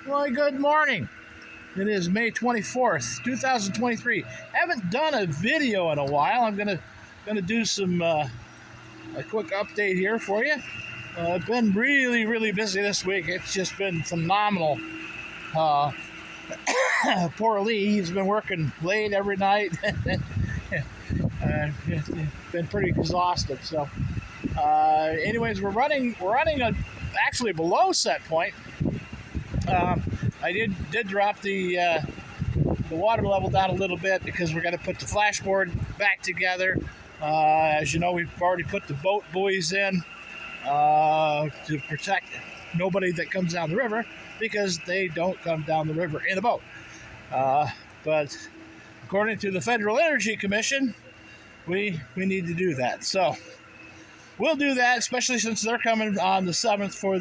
Well, good morning. It is May 24th, 2023. Haven't done a video in a while. I'm gonna do some a quick update here for you. I've been really busy this week. It's just been phenomenal. Poor Lee, he's been working late every night. Been pretty exhausted. So, anyways, we're running actually below set point. I did drop the water level down a little bit because we're going to put the flashboard back together. As you know, we've already put the boat buoys in to protect nobody that comes down the river, because they don't come down the river in a boat. But according to the Federal Energy Commission, we need to do that. So we'll do that, especially since they're coming on the 7th for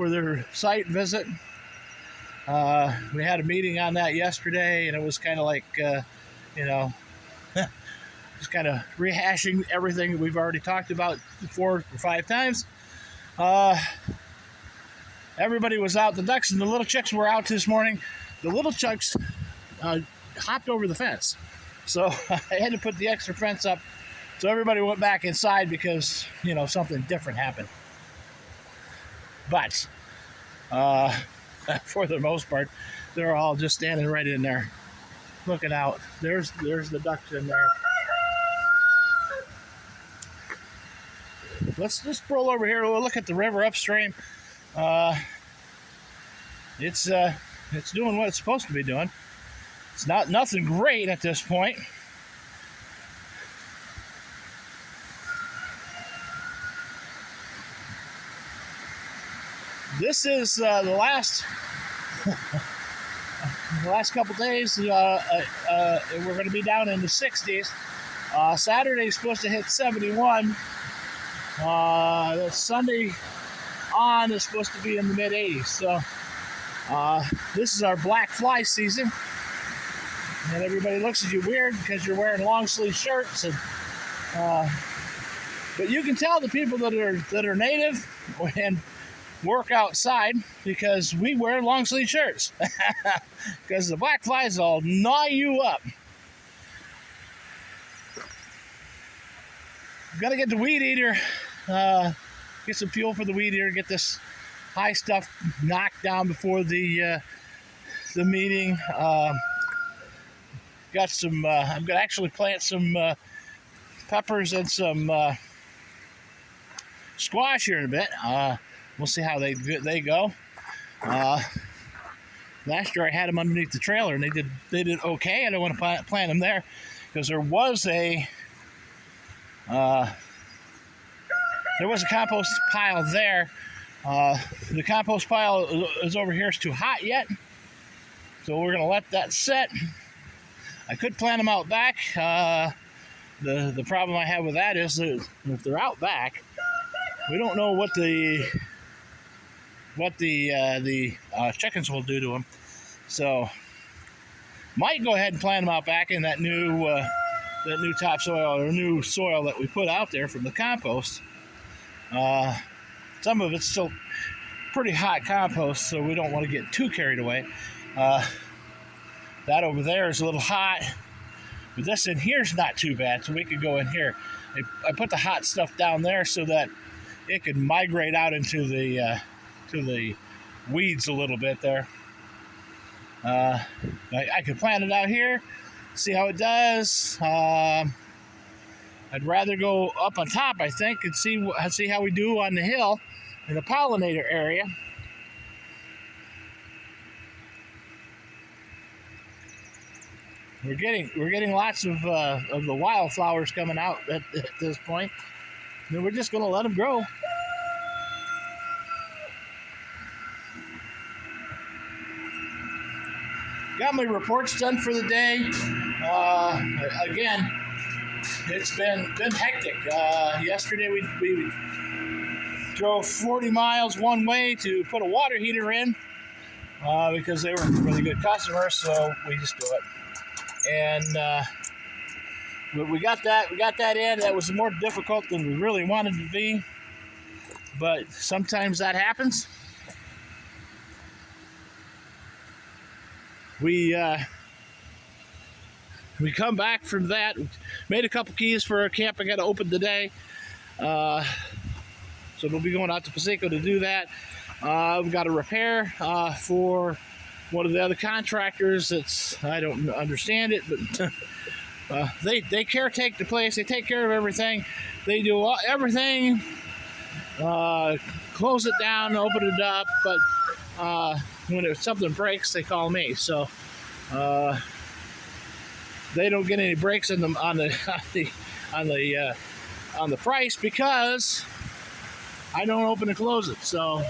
their site visit. We had a meeting on that yesterday, and it was kind of like, just kind of rehashing everything that we've already talked about 4 or 5 times. Everybody was out. The ducks and the little chicks were out this morning. The little chicks hopped over the fence. So I had to put the extra fence up. So everybody went back inside because, something different happened. But for the most part, they're all just standing right in there, looking out. There's the ducks in there. Let's just roll over here. We'll look at the river upstream. It's doing what it's supposed to be doing. It's nothing great at this point. This is the last couple days. We're going to be down in the 60s. Saturday's supposed to hit 71. Sunday on is supposed to be in the mid 80s. So this is our black fly season, and everybody looks at you weird because you're wearing long sleeve shirts. And but you can tell the people that are native and work outside, because we wear long sleeve shirts, because the black flies will gnaw you up. Gotta get the weed eater, get some fuel for the weed eater, get this high stuff knocked down before the meeting. Got some, I'm gonna actually plant some peppers and some squash here in a bit. We'll see how they go. Last year I had them underneath the trailer, and they did okay. I don't want to plant them there because there was a compost pile there. The compost pile is over here. It's too hot yet, so we're gonna let that set. I could plant them out back. The problem I have with that is that if they're out back, we don't know what the chickens will do to them. So might go ahead and plant them out back in that new topsoil, or new soil that we put out there from the compost. Some of it's still pretty hot compost, so we don't want to get too carried away. That over there is a little hot, but this in here is not too bad, so we could go in here. I put the hot stuff down there so that it could migrate out into the weeds a little bit there. I could plant it out here, see how it does. I'd rather go up on top, I think, and see how we do on the hill in the pollinator area. We're getting lots of the wildflowers coming out at this point. And we're just going to let them grow. Got my reports done for the day. Again, it's been hectic. Yesterday we drove 40 miles one way to put a water heater in because they were really good customers, so we just do it. And we got that in. That was more difficult than we really wanted to be, but sometimes that happens. we come back from that, made a couple keys for a camp I got to open today. So we'll be going out to Piseco to do that. We've got a repair for one of the other contractors. I don't understand it, but they caretake the place. They take care of everything. They do everything. Close it down, open it up. But when something breaks, they call me. So they don't get any breaks on the price because I don't open and close it. So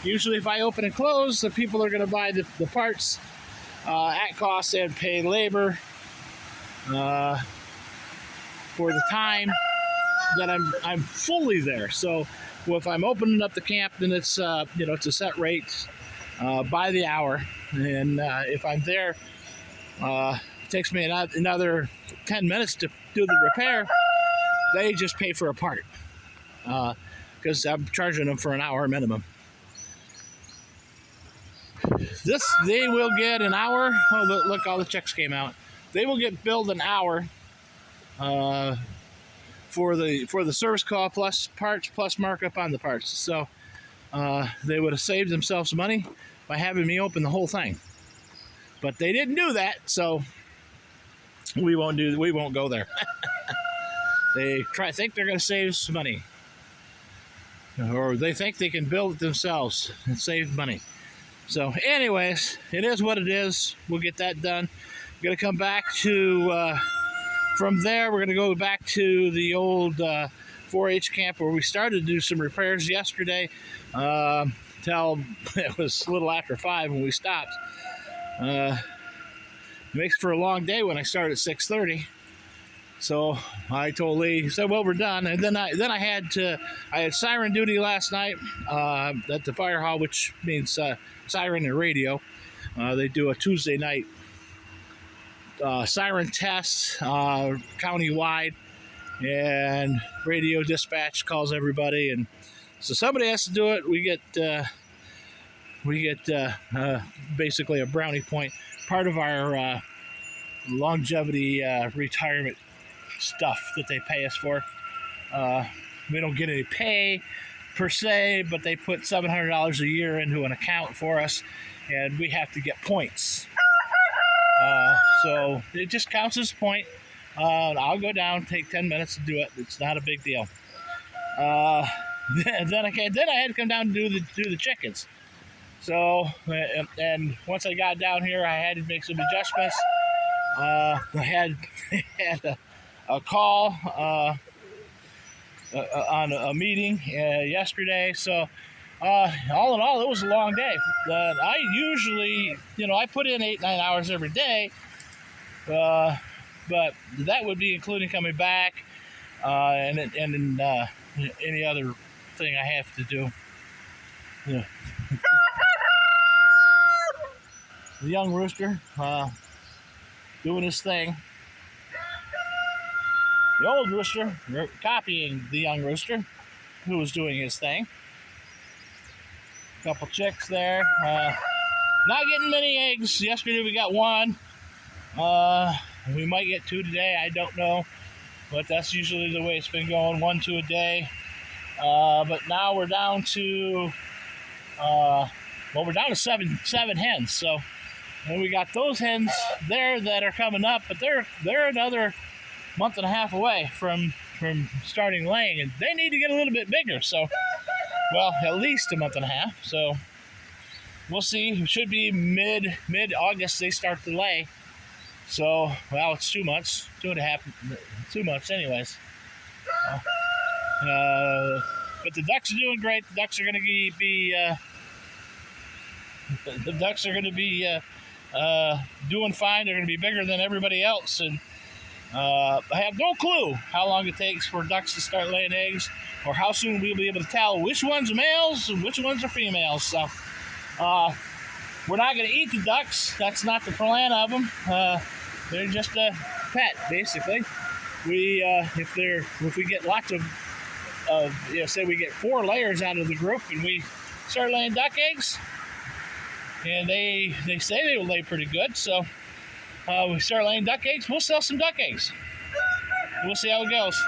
usually if I open and close, the people are going to buy the parts at cost and pay labor for the time that I'm fully there. So if I'm opening up the camp, then it's it's a set rate by the hour, and if I'm there, it takes me another 10 minutes to do the repair. They just pay for a part because I'm charging them for an hour minimum. They will get an hour. Oh, look, all the checks came out. They will get billed an hour for the service call plus parts plus markup on the parts. So they would have saved themselves money by having me open the whole thing. But they didn't do that, so we won't go there. They think they're going to save some money, or they think they can build it themselves and save money. So anyways, it is what it is. We'll get that done. We're going to come back to, from there, we're going to go back to the old 4-H camp where we started to do some repairs yesterday till it was a little after 5 when we stopped. It makes for a long day when I start at 6:30. So I told Lee, said, well, we're done. And then I had siren duty last night at the fire hall, which means siren and radio. They do a Tuesday night siren test county-wide, and radio dispatch calls everybody. And so somebody has to do it. We get basically a brownie point, part of our longevity retirement stuff that they pay us for. We don't get any pay per se, but they put $700 a year into an account for us, and we have to get points. So it just counts as a point. I'll go down, take 10 minutes to do it. It's not a big deal. Then I had to come down to do the chickens. So and once I got down here, I had to make some adjustments. I had a call on a meeting yesterday. So all in all, it was a long day. I usually, I put in 8-9 hours every day, but that would be including coming back and any other thing I have to do. Yeah. The young rooster doing his thing. The old rooster copying the young rooster who was doing his thing. Couple chicks there. Not getting many eggs. Yesterday we got one. We might get 2 today. I don't know. But that's usually the way it's been going. 1-2 a day. But now we're down to we're down to seven hens. So and we got those hens there that are coming up, but they're another month and a half away from starting laying, and they need to get a little bit bigger. So, well, at least a month and a half. So we'll see. It should be mid-August they start to lay. So, well, it's 2 months, 2 months anyways. But the ducks are doing great. The ducks are going to be doing fine. They're going to be bigger than everybody else, and I have no clue how long it takes for ducks to start laying eggs, or how soon we'll be able to tell which ones are males and which ones are females. So we're not going to eat the ducks. That's not the plan of them. They're just a pet, basically. If we get lots of say we get 4 layers out of the group and we start laying duck eggs, and they say they will lay pretty good. So we start laying duck eggs. We'll sell some duck eggs. We'll see how it goes.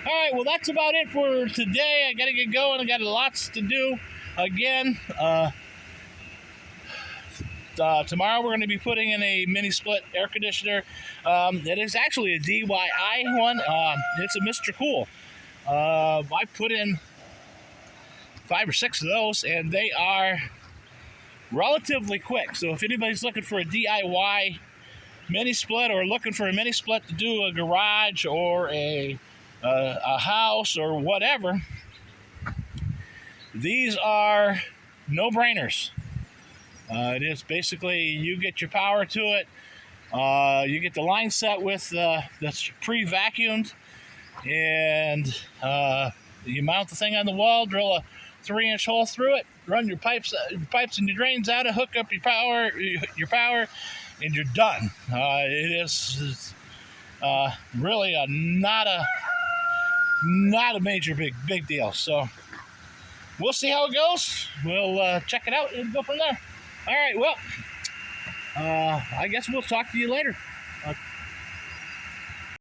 All right, well, that's about it for today. I got to get going. I got lots to do. Again, tomorrow we're going to be putting in a mini split air conditioner. It is actually a DIY one. It's a Mr. Cool. I put in 5 or 6 of those, and they are relatively quick. So if anybody's looking for a DIY mini split, or looking for a mini split to do a garage or a house or whatever, these are no-brainers. It is basically, you get your power to it. You get the line set with that's pre-vacuumed, and you mount the thing on the wall, drill a 3-inch hole through it, run your pipes and your drains out, hook up your power, and you're done. It is really not a major big deal. So we'll see how it goes. We'll check it out and go from there. All right, well, I guess we'll talk to you later.